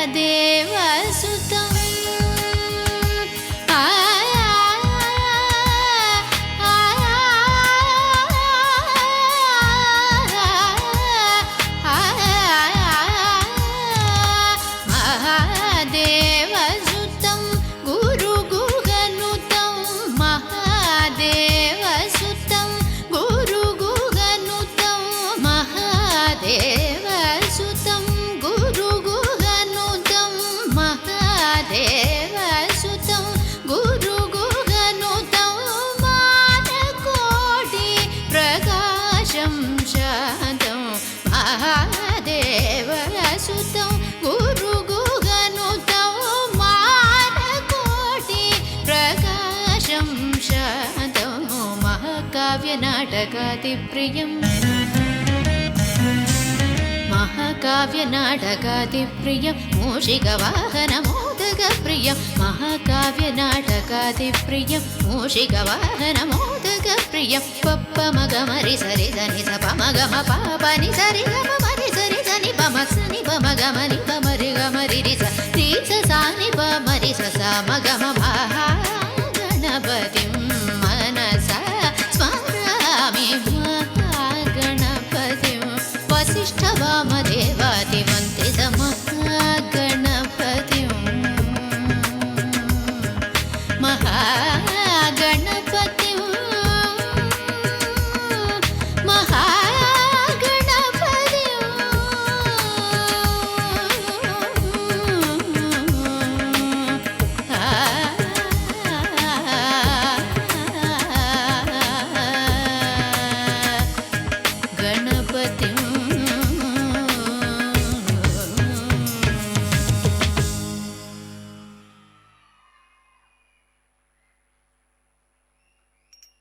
महादेवसुतं महादेवसुतं गुरुगुहनुतं महादेवसुतं गुरुगुहनुतं महादेवसुतं गुरुगुहनुतं महादेवसुतं गुरुगुहनुतं मानकोटि प्रकाशं शान्तं महादेवसुतं गुरुगुहनुतं मानकोटि प्रकाशं शान्तं महाकाव्यनाटकादिप्रियम् महाकाव्यनाटकादिप्रियं मूषिकवाहनमोदकप्रियं महाकाव्यनाटकादिप्रियं मूषिकवाहनमोदकप्रियं पप्पमगमरि सरि सनि सपमगम पापनि सरि गमरि सरि सनि पमसनि पमगमनि पमरि गमरि रि स सानि पमरि स मगम महागणपतिं मनसा स्मरामि महागणपतिं वसिष्ठवामदेवादिमन्त्रितमः